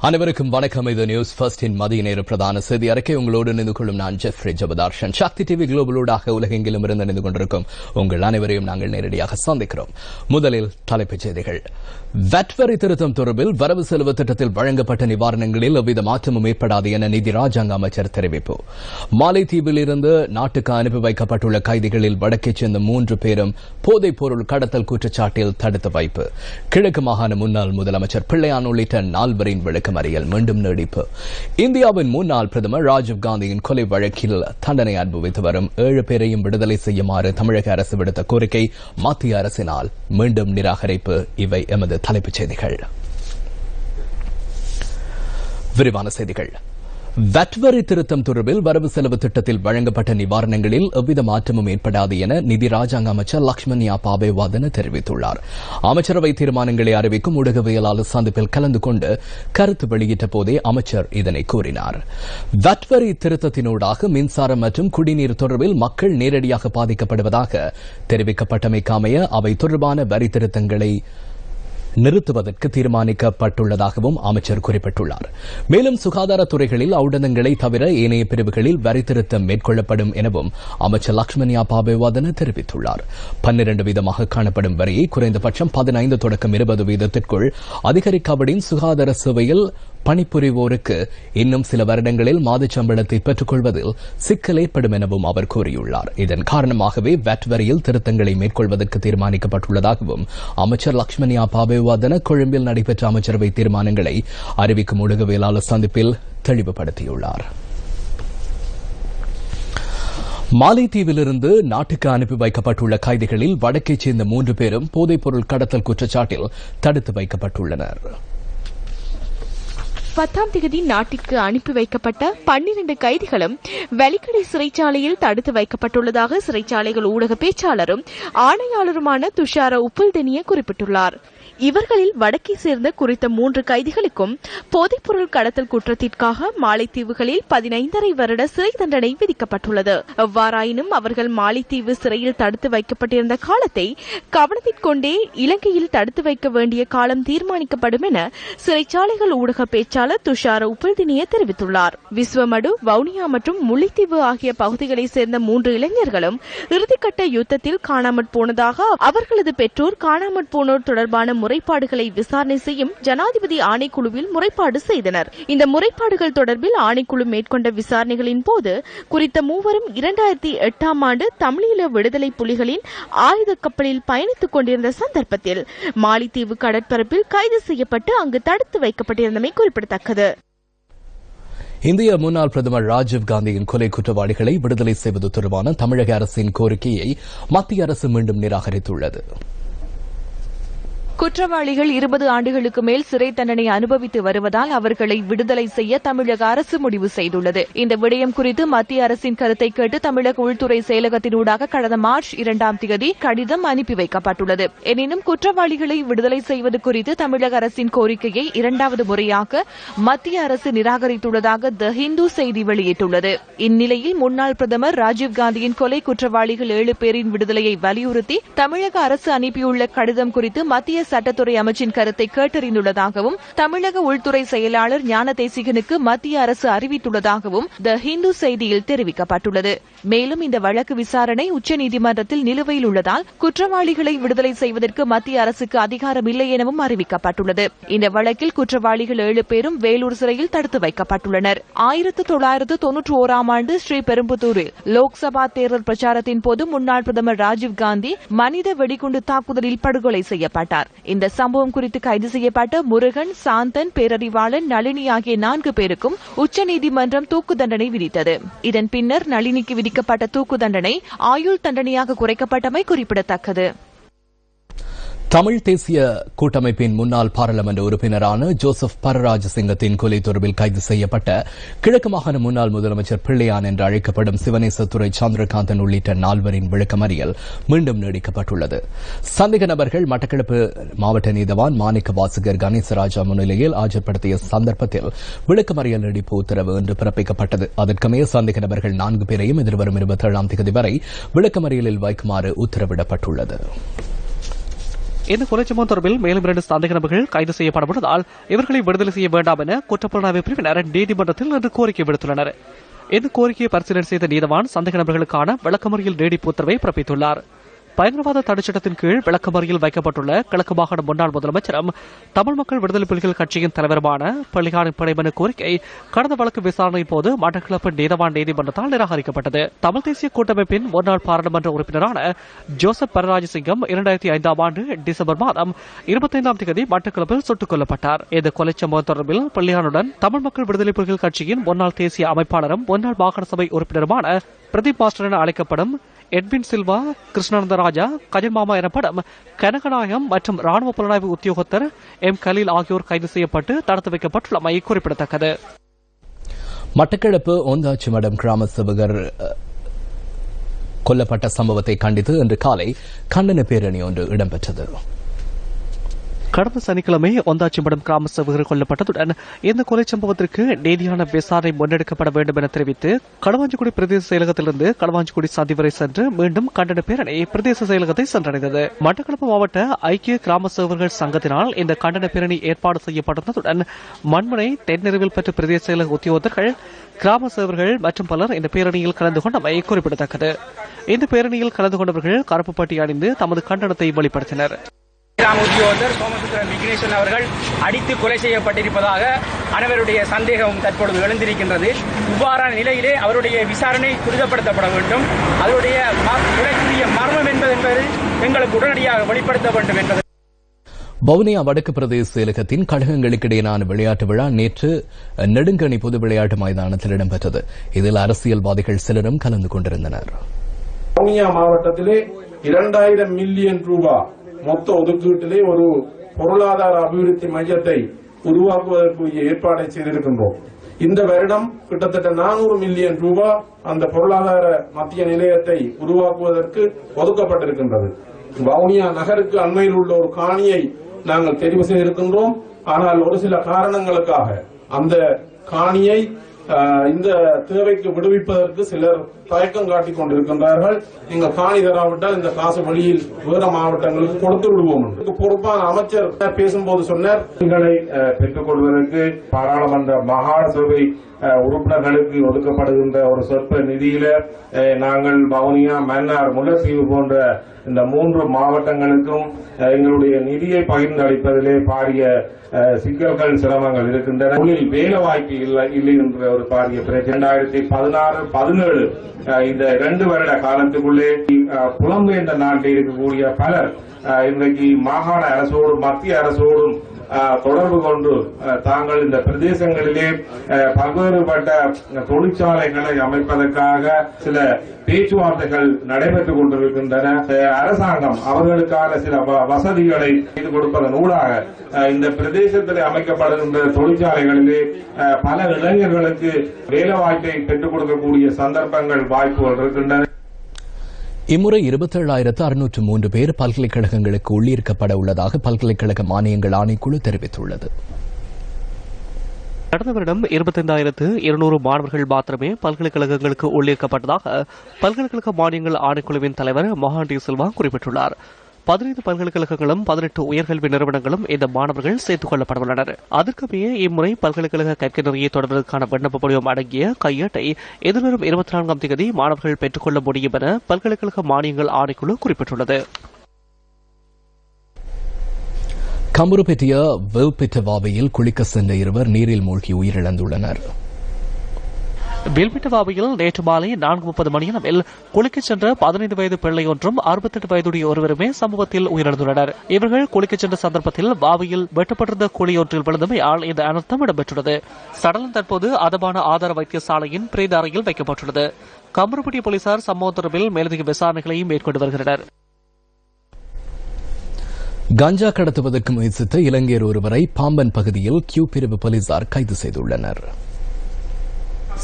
அனைவருக்கும் வணக்கம். இது நியூஸ் ஃபர்ஸ்டின் மதிய நேர பிரதான செய்தி அறிக்கை. உங்களோடு இணைந்து கொள்ளும் நான் ஜெஃப்ரி ஜபதார்ஷன். சக்தி டிவி குளோபலூடாக உலகெங்கிலும் இருந்து இணைந்து கொண்டிருக்கும் உங்கள் அனைவரையும் நாங்கள் நேரடியாக சந்திக்கிறோம். முதலில் தலைப்புச் செய்திகள். வட் வரி திருத்தம் தொடர்பில் வரவு செலவு திட்டத்தில் வழங்கப்பட்ட நிவாரணங்களில் எவ்வித மாற்றமும் ஏற்படாது என நிதி ராஜாங்க அமைச்சர் தெரிவிப்பு. மாலைத்தீவில் இருந்து நாட்டுக்கு அனுப்பி வைக்கப்பட்டுள்ள கைதிகளில் வடக்கைச் சேர்ந்த 3 பேரும் போதைப் பொருள் கடத்தல் குற்றச்சாட்டில் தடுத்து வைப்பு. கிழக்கு மாகாண முன்னாள் முதலமைச்சர் பிள்ளையான் உள்ளிட்ட 4 பேரின் விளக்கமறியல் மீண்டும் நீடிப்பு. இந்தியாவின் முன்னாள் பிரதமர் ராஜீவ் காந்தியின் கொலை வழக்கில் தண்டனை அனுபவித்து வரும் 7 பேரையும் விடுதலை செய்யுமாறு தமிழக அரசு விடுத்த கோரிக்கை மத்திய அரசினால் மீண்டும் நிராகரிப்பு. இவை எமது தலைப்புச் செய்திகள். விரிவான செய்திகள். வட் வரி திருத்தம் தொடர்பில் வரவு செலவு திட்டத்தில் வழங்கப்பட்ட நிவாரணங்களில் எவ்வித மாற்றமும் ஏற்படாது என நிதி ராஜாங்க அமைச்சர் லக்ஷ்மண் யாபாபேவாதன தெரிவித்துள்ளார். அமைச்சரவை தீர்மானங்களை அறிவிக்கும் ஊடகவியலாளர் சந்திப்பில் கலந்து கொண்டு கருத்து வெளியிட்ட போதே அமைச்சர் இதனை கூறினார். வட் வரி திருத்தத்தினூடாக மின்சாரம் மற்றும் குடிநீர் தொடர்பில் மக்கள் நேரடியாக பாதிக்கப்படுவதாக தெரிவிக்கப்பட்டமைக்கமைய அவை தொடர்பான வரி திருத்தங்களை நிறுத்துவதற்கு தீர்மானிக்கப்பட்டுள்ளதாகவும் அமைச்சர் குறிப்பிட்டுள்ளார். மேலும் சுகாதாரத்துறைகளில் ஔடதங்களை தவிர ஏனைய பிரிவுகளில் வரி திருத்தம் மேற்கொள்ளப்படும் எனவும் அமைச்சர் லக்ஷ்மண் யாபாபேவாதன தெரிவித்துள்ளார். 12 வீதமாக காணப்படும் வரியை குறைந்தபட்சம் 15 தொடக்கம் 20 வீதத்திற்குள் அதிகரிக்காவிடின் சுகாதார சேவையில் பணிபுரிவோருக்கு இன்னும் சில வருடங்களில் மாதச் சம்பளத்தை பெற்றுக் கொள்வதில் சிக்கல் ஏற்படும் எனவும் அவர் கூறியுள்ளார். இதன் காரணமாகவே வட் வரியில் திருத்தங்களை மேற்கொள்வதற்கு தீர்மானிக்கப்பட்டுள்ளதாகவும் அமைச்சர் லக்ஷ்மண் யாபாபேவாதன கொழும்பில் நடைபெற்ற அமைச்சரவை தீர்மானங்களை அறிவிக்கும் ஊடகவியலாளர் சந்திப்பில் தெளிவுபடுத்தியுள்ளார். மாலைத்தீவிலிருந்து நாட்டுக்கு அனுப்பி வைக்கப்பட்டுள்ள கைதிகளில் வடக்கைச் சேர்ந்த 3 பேரும் போதைப் பொருள் கடத்தல் குற்றச்சாட்டில் தடுத்து வைக்கப்பட்டுள்ளனர். 10ஆம் தேதி நாட்டிற்கு அனுப்பி வைக்கப்பட்ட 12 கைதிகளும் வெலிக்கடை சிறைச்சாலையில் தடுத்து வைக்கப்பட்டுள்ளதாக சிறைச்சாலைகள் ஊடக பேச்சாளரும் ஆணையாளருமான துஷார உப்புல்தெனிய குறிப்பிட்டுள்ளார். இவர்களில் வடக்கை சேர்ந்த குறித்த 3 கைதிகளுக்கும் போதைப்பொருள் கடத்தல் குற்றத்திற்காக மாலைத்தீவுகளில் 15.5 வருட சிறை தண்டனை விதிக்கப்பட்டுள்ளது. எவ்வாறாயினும் அவர்கள் மாலைத்தீவு சிறையில் தடுத்து வைக்கப்பட்டிருந்த காலத்தை கவனத்திற்கொண்டே இலங்கையில் தடுத்து வைக்க வேண்டிய காலம் தீர்மானிக்கப்படும் என சிறைச்சாலைகள் ஊடக பேச்சாளர் துஷார உப்புல்தினிய தெரிவித்துள்ளார். விஸ்வமடு, வவுனியா மற்றும் முல்லைத்தீவு ஆகிய பகுதிகளைச் சேர்ந்த 3 இளைஞர்களும் இறுதிக்கட்ட யுத்தத்தில் காணாமற் போனதாக அவர்களது பெற்றோர் காணாமற் போனோர் தொடர்பான முறைப்பாடுகளை விசாரணை செய்யும் ஜனாதிபதி ஆணைக்குழுவில் முறைப்பாடு செய்தனர். இந்த முறைப்பாடுகள் தொடர்பில் ஆணைக்குழு மேற்கொண்ட விசாரணைகளின் போது குறித்த 3வரும் 2008ஆம் ஆண்டு தமிழீழ விடுதலை புலிகளின் ஆயுத கப்பலில் பயணித்துக் கொண்டிருந்த சந்தர்ப்பத்தில் மாலைத்தீவு கடற்பரப்பில் கைது செய்யப்பட்டு அங்கு தடுத்து வைக்கப்பட்டிருந்தமை குறிப்பிடத்தக்கது. இந்திய முன்னாள் பிரதமர் ராஜீவ் காந்தியின் கொலை குற்றவாளிகளை விடுதலை செய்வது தொடர்பான தமிழக அரசின் கோரிக்கையை மத்திய அரசு மீண்டும் நிராகரித்துள்ளது. குற்றவாளிகள் 20 ஆண்டுகளுக்கு மேல் சிறை தண்டனை அனுபவித்து வருவதால் அவர்களை விடுதலை செய்ய தமிழக அரசு முடிவு செய்துள்ளது. இந்த விடயம் குறித்து மத்திய அரசின் கருத்தை கேட்டு தமிழக உள்துறை செயலகத்தினூடாக கடந்த மார்ச் 2ஆம் தேதி கடிதம் அனுப்பி வைக்கப்பட்டுள்ளது. எனினும் குற்றவாளிகளை விடுதலை செய்வது குறித்து தமிழக அரசின் கோரிக்கையை 2வது முறையாக மத்திய அரசு நிராகரித்துள்ளதாக தி ஹிந்து செய்தி வெளியிட்டுள்ளது. இந்நிலையில் முன்னாள் பிரதமர் ராஜீவ் காந்தியின் கொலை குற்றவாளிகள் 7 பேரின் விடுதலையை வலியுறுத்தி தமிழக அரசு அனுப்பியுள்ள கடிதம் குறித்து மத்திய சட்டத்துறை அமைச்சின் கருத்தை கேட்டறிந்துள்ளதாகவும் தமிழக உள்துறை செயலாளர் ஞான தேசிகனுக்கு மத்திய அரசு அறிவித்துள்ளதாகவும் தி ஹிந்து செய்தியில் தெரிவிக்கப்பட்டுள்ளது. மேலும் இந்த வழக்கு விசாரணை உச்சநீதிமன்றத்தில் நிலுவையில் உள்ளதால் குற்றவாளிகளை விடுதலை செய்வதற்கு மத்திய அரசுக்கு அதிகாரம் இல்லை எனவும் அறிவிக்கப்பட்டுள்ளது. இந்த வழக்கில் குற்றவாளிகள் 7 பேரும் வேலூர் சிறையில் தடுத்து வைக்கப்பட்டுள்ளனர். 1991ஆம் ஆண்டு ஸ்ரீபெரும்புதூரில் லோக்சபா தேர்தல் பிரச்சாரத்தின் போது முன்னாள் பிரதமர் ராஜீவ் காந்தி மனித வெடிகுண்டு தாக்குதலில் படுகொலை செய்யப்பட்டார். இந்த சம்பவம் குறித்து கைது செய்யப்பட்ட முருகன், சாந்தன், பேரறிவாளன், நளினி ஆகிய 4 பேருக்கும் உச்சநீதிமன்றம் தூக்கு தண்டனை விதித்தது. இதன் பின்னர் நளினிக்கு விதிக்கப்பட்ட தூக்கு தண்டனை ஆயுள் தண்டனையாக குறைக்கப்பட்டமை குறிப்பிடத்தக்கது. தமிழ் தேசிய கூட்டமைப்பின் முன்னாள் பாராளுமன்ற உறுப்பினரான ஜோசப் பரராஜசிங்கத்தின் கொலை தொடர்பில் கைது செய்யப்பட்ட கிழக்கு மாகாண முன்னாள் முதலமைச்சர் பிள்ளையான் என்று அழைக்கப்படும் சிவனேசத்துறை சந்திரகாந்தன் உள்ளிட்ட 4 பேரின் விளக்கமறியல் மீண்டும் நீடிக்கப்பட்டுள்ளது. சந்தேக நபர்கள் மட்டக்களப்பு மாவட்ட நீதவான் மாணிக்க வாசகர் கணேசராஜா முன்னிலையில் ஆஜர்படுத்திய சந்தர்ப்பத்தில் விளக்கமறியல் நீடிப்பு உத்தரவு இன்று பிறப்பிக்கப்பட்டது. அதற்கமைய சந்தேக நபர்கள் 4 பேரையும் எதிர்வரும் 27ஆம் தேதி வரை விளக்கமறியலில் வைக்குமாறு உத்தரவிடப்பட்டுள்ளது. இந்த கொலை சம்பவம் தொடர்பில் மேலும் 2 சந்தேக நபர்கள் கைது செய்யப்படவுள்ளதால் இவர்களை விடுதலை செய்ய வேண்டாம் என குற்றப்புலனாய்வு பிரிவினர் நீதிமன்றத்தில் இன்று கோரிக்கை விடுத்துள்ளனர். இந்த கோரிக்கையை பரிசீலனை செய்த நீதவான் சந்தேக நபர்களுக்கான விளக்கமறியல் நீடிப்பு உத்தரவை பிறப்பித்துள்ளார். பயங்கரவாத தடைச்சட்டத்தின் கீழ் விளக்கமறியல் வைக்கப்பட்டுள்ள கிழக்கு மாகாண முன்னாள் முதலமைச்சரும் தமிழ் மக்கள் விடுதலை புலிகள் கட்சியின் தலைவருமான பள்ளிகாணி பிணைமனு கோரிக்கை கடந்த வழக்கு விசாரணையின் போது மட்டக்களப்பு நீதவான் நீதிமன்றத்தால் நிராகரிக்கப்பட்டது. தமிழ் தேசிய கூட்டமைப்பின் முன்னாள் பாராளுமன்ற உறுப்பினரான ஜோசப் பரராஜசிங்கம் 2005ஆம் ஆண்டு டிசம்பர் மாதம் 25ஆம் தேதி மட்டக்களப்பில் சுட்டுக் கொல்லப்பட்டார். இந்த கொலை சம்பவம் தொடர்பில் பள்ளிகானுடன் தமிழ் மக்கள் விடுதலை புலிகள் கட்சியின் முன்னாள் தேசிய அமைப்பாளரும் முன்னாள் மாகாண சபை உறுப்பினருமான பிரதீப் மாஸ்டர் என அழைக்கப்படும் எட்வின் சில்வா, கிருஷ்ணானந்த ராஜா, கஜன் மாமா எனப்படும் கனகநாயகம் மற்றும் ராணுவ புலனாய்வு உத்தியோகத்தர் எம் கலீல் ஆகியோர் கைது செய்யப்பட்டு தடுத்து வைக்கப்பட்டுள்ளமை குறிப்பிடத்தக்கது. மட்டக்களப்பு ஓந்தாச்சிமடம் கிராம சேவகர் கொல்லப்பட்ட சம்பவத்தை கண்டித்து இன்று காலை கண்டன பேரணி ஒன்று இடம்பெற்றது. கடந்த சனிக்கிழமை ஒந்தாச்சிமடம் கிராம சேவகர் கொல்லப்பட்டதுடன் இந்த கொலை சம்பவத்திற்கு நீதியான விசாரணை முன்னெடுக்கப்பட வேண்டும் என தெரிவித்து களுவாஞ்சிக்குடி பிரதேச செயலகத்திலிருந்து களுவாஞ்சிக்குடி சந்தி வரை சென்று மீண்டும் கண்டன பேரணி பிரதேச செயலகத்தை சென்றடைந்தது. மட்டக்களப்பு மாவட்ட ஐக்கிய கிராம சேவகர்கள் சங்கத்தினால் இந்த கண்டன பேரணி ஏற்பாடு செய்யப்பட்டிருந்ததுடன் மண்முனை தென்னிரவில் பெற்ற பிரதேச செயலக உத்தியோகத்தர்கள், கிராம சேவகர்கள் மற்றும் பலர் இந்த பேரணியில் கலந்து கொண்டமை குறிப்பிடத்தக்கது. இந்த பேரணியில் கலந்து கொண்டவர்கள் கருப்பு பட்டி அணிந்து தமது கண்டனத்தை வெளிப்படுத்தினர். கிராம உத்தியோகத்தர் சோமசுந்தரம் விக்னேஸ்வரன் அவர்கள் அடித்து கொலை செய்யப்பட்டிருப்பதாக அனைவருடைய சந்தேகம் தற்பொழுது எழுந்திருக்கின்றது. இவ்வாறான நிலையிலே அவருடைய விசாரணை துரிதப்படுத்தப்பட வேண்டும். அவருடைய கொலைக்குரிய மர்மம் என்பது எங்களுக்கு உடனடியாக வெளிப்படுத்த வேண்டும் என்பது. வவுனியா வடக்கு பிரதேச செயலகத்தின் கழகங்களுக்கிடையிலான விளையாட்டு விழா நேற்று நெடுங்கணி பொது விளையாட்டு மைதானத்தில் இடம்பெற்றது. இதில் அரசியல்வாதிகள் சிலரும் கலந்து கொண்டிருந்தனர். வவுனியா மாவட்டத்திலே 2000 மில்லியன் ரூபாய் மொத்த ஒதுக்கீட்டிலே ஒரு பொருளாதார அபிவிருத்தி மையத்தை உருவாக்குவதற்குரிய ஏற்பாடை செய்திருக்கின்றோம். இந்த வருடம் கிட்டத்தட்ட 400 மில்லியன் ரூபாய் அந்த பொருளாதார மத்திய நிலையத்தை உருவாக்குவதற்கு ஒதுக்கப்பட்டிருக்கின்றது. வவுனியா நகருக்கு அண்மையில் உள்ள ஒரு காணியை நாங்கள் தெரிவு செய்திருக்கின்றோம். ஆனால் ஒரு சில காரணங்களுக்காக அந்த காணியை இந்த தேவைக்கு விடுவிப்பதற்கு சிலர் தயக்கம் காட்டிக் கொண்டிருக்கின்றார்கள். நீங்க காணி தராவிட்டால் இந்த காசு வழியில் வேற மாவட்டங்களுக்கு கொடுத்து விடுவோம். பொறுப்பான அமைச்சர் பேசும்போது சொன்னார், பெற்றுக் கொள்வதற்கு பாராளுமன்ற மாகாண சபை உறுப்பினர்களுக்கு ஒதுக்கப்படுகின்ற ஒரு சொற்ப நிதியில நாங்கள் வவுனியா, மன்னார், முல்லைத்தீவு போன்ற இந்த 3 மாவட்டங்களுக்கும் எங்களுடைய நிதியை பகிர்ந்தளிப்பதிலே பாரிய சிக்கல்கள், சிரமங்கள் இருக்கின்றன. தொழில் வேலை வாய்ப்பு இல்லை என்ற ஒரு பாரிய பிரச்சனை. 2016-17 இந்த 2 வருட காலத்துக்குள்ளே புலம்பெயர்ந்த நாட்டில் இருக்கக்கூடிய பலர் இன்றைக்கு மாகாண அரசோடும் மத்திய அரசோடும் தொடர்பு கொண்டு தாங்கள் இந்த பிரதேசங்களிலே பல்வேறுபட்ட தொழிற்சாலைகளை அமைப்பதற்காக சில பேச்சுவார்த்தைகள் நடைபெற்றுக் கொண்டிருக்கின்றன. அரசாங்கம் அவர்களுக்கான சில வசதிகளை செய்து கொடுப்பதன் ஊடாக இந்த பிரதேசத்தில் அமைக்கப்படுகின்ற தொழிற்சாலைகளிலே பல இளைஞர்களுக்கு வேலைவாய்ப்பை பெற்றுக் கொடுக்கக்கூடிய சந்தர்ப்பங்கள், வாய்ப்புகள் இருக்கின்றன. இம்முறை 27,603 பேர் பல்கலைக்கழகங்களுக்கு உள்ளீர்க்கப்பட உள்ளதாக பல்கலைக்கழக மானியங்கள் ஆணைக்குழு தெரிவித்துள்ளது. கடந்த வருடம் 25,200 மாணவர்கள் மாத்திரமே பல்கலைக்கழகங்களுக்கு உள்ளீர்க்கப்பட்டதாக பல்கலைக்கழக மானியங்கள் ஆணைக்குழுவின் தலைவர் மொஹாண்டி சில்வா குறிப்பிட்டுள்ளார். 15 பல்கலைக்கழகங்களும் 18 உயர்கல்வி நிறுவனங்களும் இந்த மாணவர்கள் சேர்த்துக் கொள்ளப்படவுள்ளனர். அதற்கமைய இம்முறை பல்கலைக்கழக கற்கை நெறியை தொடர்வதற்கான விண்ணப்ப படிவம் அடங்கிய கையேட்டை எதிர்வரும் 24ஆம் தேதி மாணவர்கள் பெற்றுக் கொள்ள முடியும் என பல்கலைக்கழக மானியங்கள் ஆணைக்குழு குறிப்பிட்டுள்ளது. கம்புருப்பேட்டிய வெல்பிட்டவாவையில் குளிக்க சென்ற இருவர் நீரில் மூழ்கி உயிரிழந்துள்ளனர். வெல்பிட்டவாவையில் நேற்று மாலை 4:30 மணியளவில் குளிக்கச் சென்ற 15 வயது பிள்ளை ஒன்றும் 68 வயதுடைய ஒருவருமே சம்பவத்தில் உயிரிழந்துள்ளனர். இவர்கள் குளிக்கச் சென்ற சந்தர்ப்பத்தில் வாவையில் வெட்டப்பட்டிருந்த குழி ஒன்றில் விழுந்தமையால் இந்த அனர்த்தம் இடம்பெற்றுள்ளது. சடலம் தற்போது அதபான ஆதார வைத்தியசாலையின் பிரேத அறையில் வைக்கப்பட்டுள்ளது. கம்புருப்பட்டி போலீசார் சம்பவம் தொடர்பில் மேலதிக விசாரணைகளை மேற்கொண்டு வருகின்றனர். கஞ்சா கடத்துவதற்கு முயற்சித்த இலங்கையர் ஒருவரை பாம்பன் பகுதியில் கியூ பிரிவு போலீசார் கைது செய்துள்ளனர்.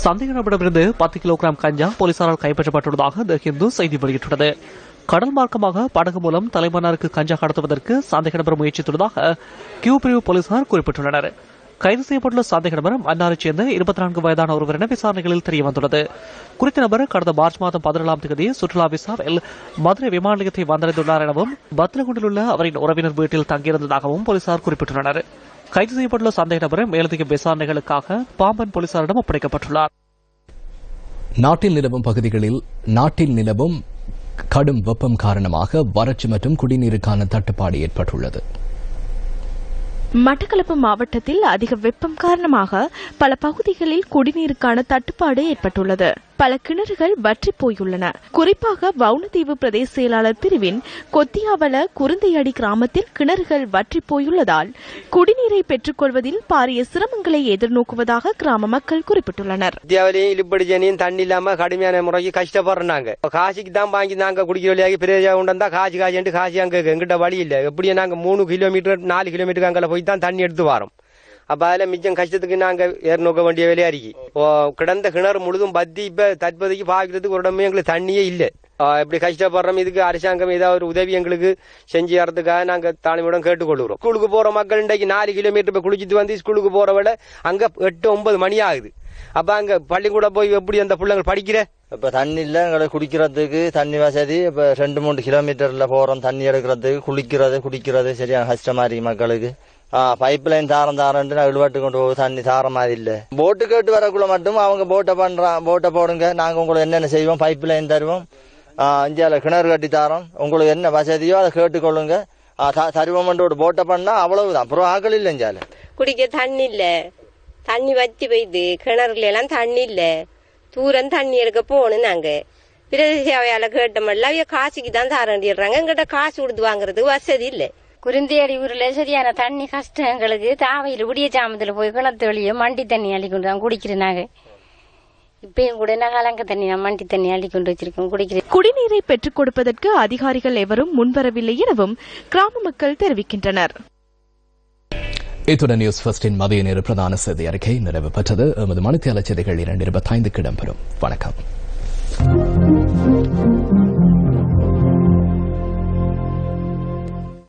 சந்தேக நபரிடமிருந்து 10 கிலோகிராம் கஞ்சா போலீசாரால் கைப்பற்றப்பட்டுள்ளதாக தி ஹிந்து செய்தி வெளியிட்டுள்ளது. கடல் மார்க்கமாக படகு மூலம் தலைமன்னாருக்கு கஞ்சா கடத்துவதற்கு சந்தேக நபர் முயற்சித்துள்ளதாக கியூ பிரிவு போலீசார் குறிப்பிட்டுள்ளனர். கைது செய்யப்பட்டுள்ள சந்தேக நபர் அன்னாரைச் சேர்ந்த 24 வயதான ஒருவர் என விசாரணைகளில் தெரியவந்துள்ளது. குறித்த நபர் கடந்த மார்ச் மாதம் 17ஆம் தேதி சுற்றுலா விசாவில் மதுரை விமான நிலையத்தை வந்தடைந்துள்ளார் எனவும் பத்ரகுண்டில் உள்ள அவரின் உறவினர் வீட்டில் தங்கியிருந்ததாகவும் போலீசார் குறிப்பிட்டுள்ளனர். கைது செய்யப்பட்டுள்ள சந்தேக நபர் மேலதிக விசாரணைகளுக்காக பாம்பன் போலீசாரிடம் ஒப்படைக்கப்பட்டுள்ளார். நாட்டில் நிலவும் கடும் வெப்பம் காரணமாக வறட்சி மற்றும் குடிநீருக்கான தட்டுப்பாடு ஏற்பட்டுள்ளது. மட்டக்களப்பு மாவட்டத்தில் அதிக வெப்பம் காரணமாக பல பகுதிகளில் குடிநீருக்கான தட்டுப்பாடு ஏற்பட்டுள்ளது. பல கிணறுகள் வற்றி போயுள்ளன. குறிப்பாக வவுனதீவு பிரதேச செயலாளர் பிரிவின் கொத்தியாவல குருந்தையடி கிராமத்தில் கிணறுகள் வற்றி போயுள்ளதால் குடிநீரை பெற்றுக் கொள்வதில் பாரிய சிரமங்களை எதிர்நோக்குவதாக கிராம மக்கள் குறிப்பிட்டுள்ளனர். தண்ணி இல்லாம கடுமையான முறைக்கு கஷ்டப்படுறாங்க. காசிக்கு தான் வாங்கி நாங்க குடிக்க பிரேஜா உண்டா காசி அங்க எங்கிட்ட வழி இல்ல. எப்படியே நாங்க 3 கிலோமீட்டர் 4 கிலோமீட்டருக்கு அங்கே போய் தான் தண்ணி எடுத்து வரோம். அப்ப அதுல மிச்சம் கஷ்டத்துக்கு நாங்க ஏற நோக்க வேண்டிய வேலையா இருக்கு. கிடந்த கிணறு முழுதும் பத்தி இப்ப தற்போதைக்கு பாக்கிறதுக்கு ஒரு இடமே எங்களுக்கு தண்ணியே இல்ல. இப்படி கஷ்டப்படுறோம். இதுக்கு அரசாங்கம் ஏதாவது ஒரு உதவி எங்களுக்கு செஞ்சு தரதுக்காக நாங்க தாழ்மையுடன் கேட்டுக்கொள்கிறோம். ஸ்கூலுக்கு போற மக்கள் இன்றைக்கு 4 கிலோமீட்டர் இப்ப குளிச்சுட்டு வந்து ஸ்கூலுக்கு போற விட அங்க 8-9 மணி ஆகுது. அப்ப அங்க பள்ளிக்கூட போய் எப்படி அந்த பிள்ளைங்க படிக்கிற இப்ப தண்ணி இல்ல. எங்களை குடிக்கிறதுக்கு தண்ணி வசதி இப்ப 2-3 கிலோமீட்டர்ல போறோம். தண்ணி எடுக்கிறதுக்கு குடிக்கிறது சரியான கஷ்டமா இருக்கு மக்களுக்கு. பைப் லைன் தாரம் இழுவாட்டு கொண்டு போகுது. தண்ணி தார மாதிரி இல்ல. போட்டு கேட்டு வரக்குள்ள மட்டும் அவங்க போட்டை போடுங்க, நாங்க உங்களுக்கு என்னென்ன செய்வோம், பைப் லைன் தருவோம், இந்தியாவில் கிணறு கட்டி தாரோம், உங்களுக்கு என்ன வசதியோ அதை கேட்டுக்கொள்ளுங்க, தருவோம் ஒரு போட்டை பண்ணா அவ்வளவுதான். அப்புறம் ஆக்கள் இல்ல. இந்தியாவில் குடிக்க தண்ணி இல்ல. தண்ணி வத்தி போயிடுது. கிணறுல எல்லாம் தண்ணி இல்ல. தூரம் தண்ணி எடுக்க போகணும். நாங்க பிரதேச சேவையால கேட்டோம்ல அவைய காசுக்கு தான் தாரண்டிடுறாங்க. எங்கிட்ட காசு கொடுத்து வாங்குறதுக்கு வசதி இல்ல. குறிந்தியடி ஊர்ல சரியான தண்ணி கஷ்டம் எங்களுக்கு. தாவையில் விடிய சாமத்துல போய் கிணத்து வழியே மண்டி தண்ணி அள்ளி கொண்டு தான் குடிக்கிறேன். நாங்க இப்பயும் கூட கலங்க தண்ணி மண்டி தண்ணி அள்ளி கொண்டு வச்சிருக்கோம் குடிக்கிறேன். குடிநீரை பெற்றுக் கொடுப்பதற்கு அதிகாரிகள் எவரும் முன்வரவில்லை எனவும் கிராம மக்கள் தெரிவிக்கின்றனர். இத்துடன் நியூஸ் ஃபர்ஸ்டின் மதிய நேர பிரதான செய்தி அறிக்கை நிறைவு பெற்றது. எமது மணித்தியாளர் செய்திகள் 2:25 இடம்பெறும். வணக்கம்.